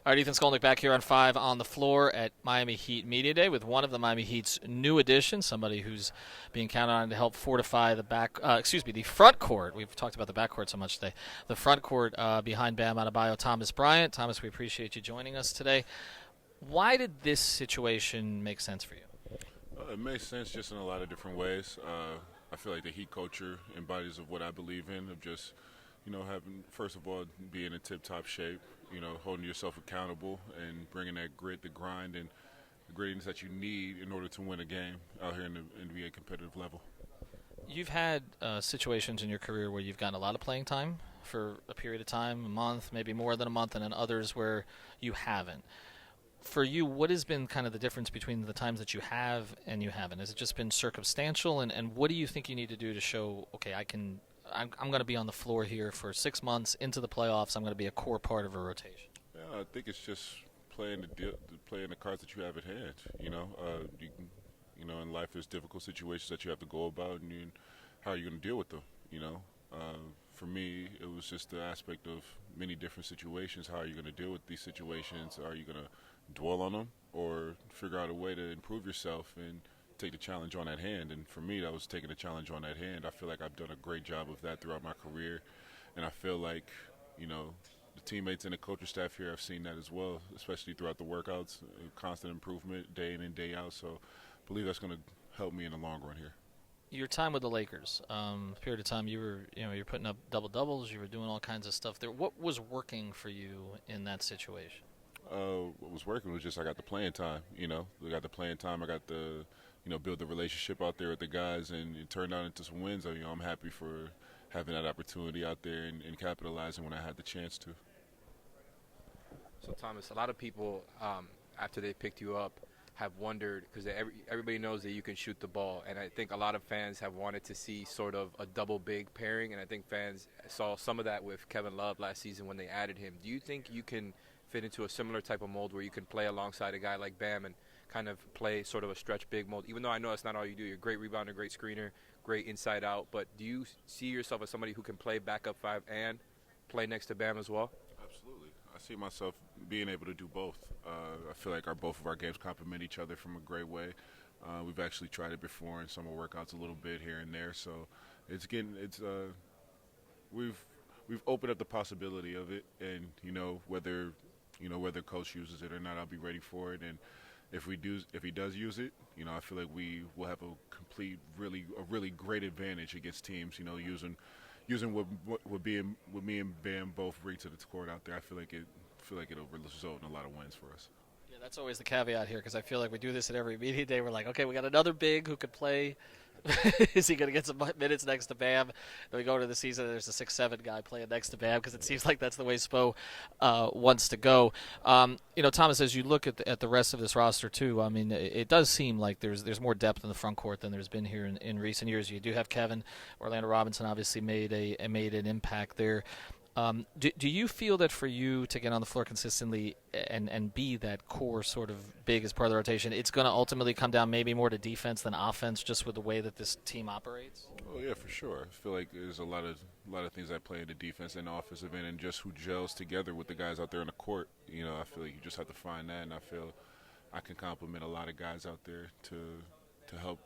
All right, Ethan Skolnick back here on 5 on the floor at Miami Heat Media Day with one of the Miami Heat's new additions, somebody who's being counted on to help fortify the front court. We've talked about the back court so much today. The front court behind Bam Adebayo, Thomas Bryant. Thomas, we appreciate you joining us today. Why did this situation make sense for you? It makes sense just in a lot of different ways. I feel like the Heat culture embodies of what I believe in, of just, having, first of all, being in tip-top shape, holding yourself accountable and bringing that grit, the grind, and the grittiness that you need in order to win a game out here in the NBA competitive level. You've had situations in your career where you've gotten a lot of playing time for a period of time, a month, maybe more than a month, and then others where you haven't. For you, what has been kind of the difference between the times that you have and you haven't? Has it just been circumstantial, and what do you think you need to do to show, okay, I'm going to be on the floor here for 6 months into the playoffs. I'm going to be a core part of a rotation. Yeah, I think it's just playing the cards that you have at hand. In life there's difficult situations that you have to go about, and how are you going to deal with them? For me, it was just the aspect of many different situations. How are you going to deal with these situations? Are you going to dwell on them or figure out a way to improve yourself and take the challenge on at hand? And for me, that was taking the challenge on at hand. I feel like I've done a great job of that throughout my career, and I feel like, the teammates and the coaching staff here have seen that as well, especially throughout the workouts, constant improvement day in and day out. So I believe that's going to help me in the long run here. Your time with the Lakers, period of time you were putting up double doubles, you were doing all kinds of stuff there. What was working for you in that situation? What was working was just I got the playing time. I got the playing time. I got the build the relationship out there with the guys, and it turned out into some wins. I'm happy for having that opportunity out there and capitalizing when I had the chance to. So, Thomas, a lot of people, after they picked you up, have wondered, because everybody knows that you can shoot the ball, and I think a lot of fans have wanted to see sort of a double big pairing, and I think fans saw some of that with Kevin Love last season when they added him. Do you think you can fit into a similar type of mold where you can play alongside a guy like Bam and kind of play sort of a stretch big mold, even though I know that's not all you do? You're a great rebounder, great screener, great inside out, but do you see yourself as somebody who can play backup five and play next to Bam as well? Absolutely. I see myself being able to do both. I feel like both of our games complement each other from a great way. We've actually tried it before in summer workouts a little bit here and there, so we've opened up the possibility of it, and whether coach uses it or not, I'll be ready for it. And if he does use it, I feel like we will have a really great advantage against teams. Using what me and Bam both bring to the court out there. I feel like it'll result in a lot of wins for us. Yeah, that's always the caveat here, because I feel like we do this at every media day. We're like, okay, we got another big who could play. Is he going to get some minutes next to Bam? Then we go to the season, and there's a 6'7" guy playing next to Bam, because it seems like that's the way Spo wants to go. Thomas, as you look at the rest of this roster too, I mean, it does seem like there's more depth in the front court than there's been here in recent years. You do have Kevin. Orlando Robinson obviously made an impact there. Do you feel that for you to get on the floor consistently and be that core sort of big as part of the rotation, it's going to ultimately come down maybe more to defense than offense, just with the way that this team operates? Oh yeah, for sure. I feel like there's a lot of things that play into defense and offensive end, and just who gels together with the guys out there on the court. I feel like you just have to find that, and I feel I can compliment a lot of guys out there to help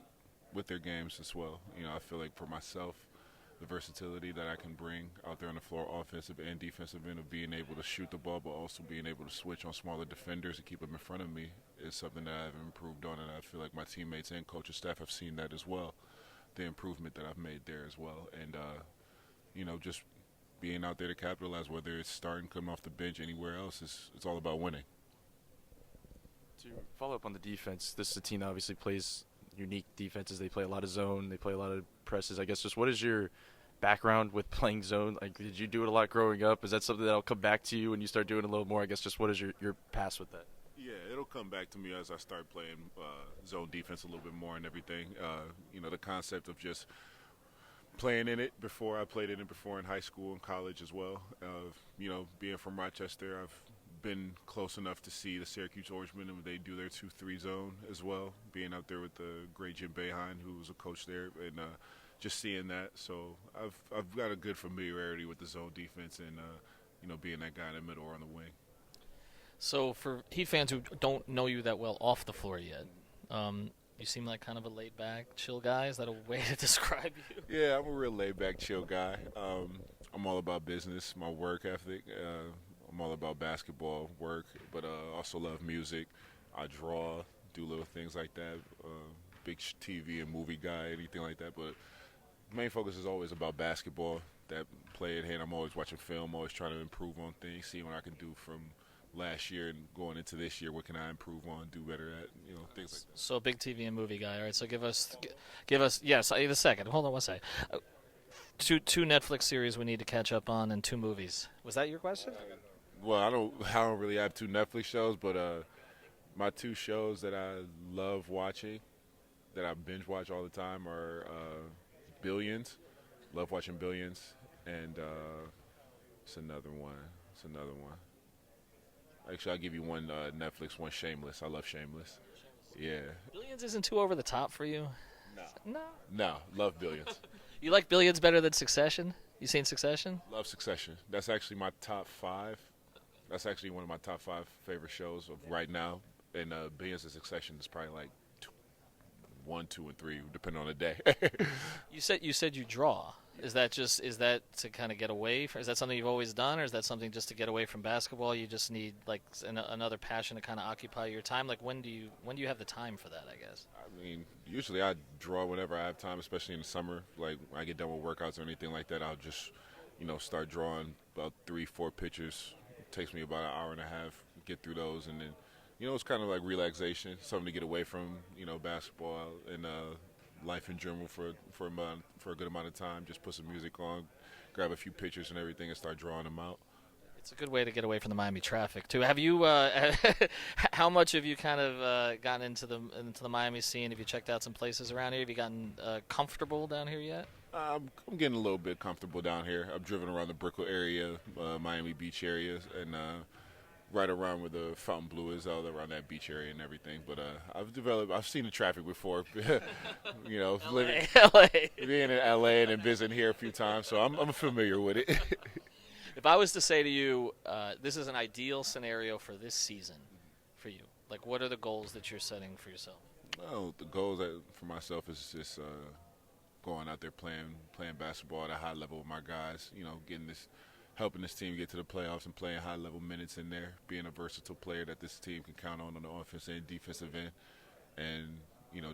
with their games as well. I feel like for myself, the versatility that I can bring out there on the floor, offensive and defensive end, of being able to shoot the ball but also being able to switch on smaller defenders and keep them in front of me, is something that I've improved on, and I feel like my teammates and coaching staff have seen that as well, the improvement that I've made there as well. And, just being out there to capitalize, whether it's starting, coming off the bench, anywhere else, it's all about winning. To follow up on the defense, this is a team that obviously plays unique defenses. They play a lot of zone. They play a lot of presses. I guess just what is your background with playing zone? Like, did you do it a lot growing up? Is that something that'll come back to you when you start doing it a little more? I guess just what is your past with that? Yeah, it'll come back to me as I start playing zone defense a little bit more and everything. The concept of just playing in it before. I played in it before in high school and college as well. Being from Rochester, I've been close enough to see the Syracuse Orangemen, and they do their 2-3 zone as well, being out there with the great Jim Boeheim, who was a coach there, and just seeing that. So I've got a good familiarity with the zone defense and being that guy in the middle or on the wing. So for Heat fans who don't know you that well off the floor yet, you seem like kind of a laid-back, chill guy. Is that a way to describe you? Yeah, I'm a real laid-back, chill guy. I'm all about business, my work ethic. I'm all about basketball, work, but also love music. I draw, do little things like that. Big TV and movie guy, anything like that. But main focus is always about basketball. That play at hand. I'm always watching film, always trying to improve on things, seeing what I can do from last year and going into this year. What can I improve on, do better at, things like that. So a big TV and movie guy. All right. So give us. Yes. The second. Hold on one second. Two Netflix series we need to catch up on, and 2 movies. Was that your question? Well, I don't really have 2 Netflix shows, but my 2 shows that I love watching, that I binge watch all the time, are Billions. Love watching Billions, and it's another one. Actually, I'll give you one Netflix, one Shameless. I love Shameless. Yeah. Billions isn't too over the top for you? No. No, love Billions. You like Billions better than Succession? You seen Succession? Love Succession. That's actually my top 5. That's actually one of my top 5 favorite shows of right now. And Billions and Succession is probably like 1, 2, and 3, depending on the day. You said you draw. Is that to kind of get away from? Is that something you've always done, or is that something just to get away from basketball? You just need like another passion to kind of occupy your time. Like when do you have the time for that? I guess. I mean, usually I draw whenever I have time, especially in the summer. Like when I get done with workouts or anything like that, I'll just start drawing about 3-4 pictures. It takes me about an hour and a half to get through those, and then it's kind of like relaxation, something to get away from basketball and life in general for a good amount of time. Just put some music on, grab a few pictures and everything, and start drawing them out. It's a good way to get away from the Miami traffic too. Have you? How much have you kind of gotten into the Miami scene? Have you checked out some places around here? Have you gotten comfortable down here yet? I'm getting a little bit comfortable down here. I've driven around the Brickell area, Miami Beach area, and right around where the Fountain Blue is, all around that beach area and everything. But I've seen the traffic before, LA. Being in LA and then visiting here a few times, so I'm familiar with it. If I was to say to you, this is an ideal scenario for this season for you, like what are the goals that you're setting for yourself? Well, the goals for myself is just going out there playing basketball at a high level with my guys, helping this team get to the playoffs and playing high-level minutes in there, being a versatile player that this team can count on the offensive and defensive end, and,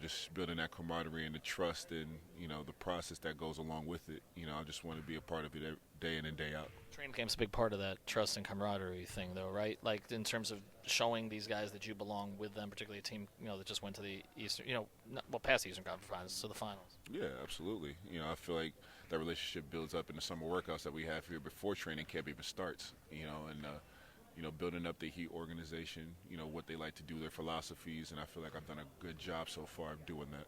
just building that camaraderie and the trust and, the process that goes along with it. I just want to be a part of it day in and day out. Training camp's a big part of that trust and camaraderie thing, though, right? Like in terms of showing these guys that you belong with them, particularly a team, that just went to the Eastern, past the Eastern Conference Finals to the finals. Yeah, absolutely. I feel like that relationship builds up in the summer workouts that we have here before training camp even starts, and building up the Heat organization, what they like to do, their philosophies, and I feel like I've done a good job so far of doing that.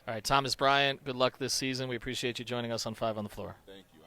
All right, Thomas Bryant, good luck this season. We appreciate you joining us on 5 on the Floor. Thank you.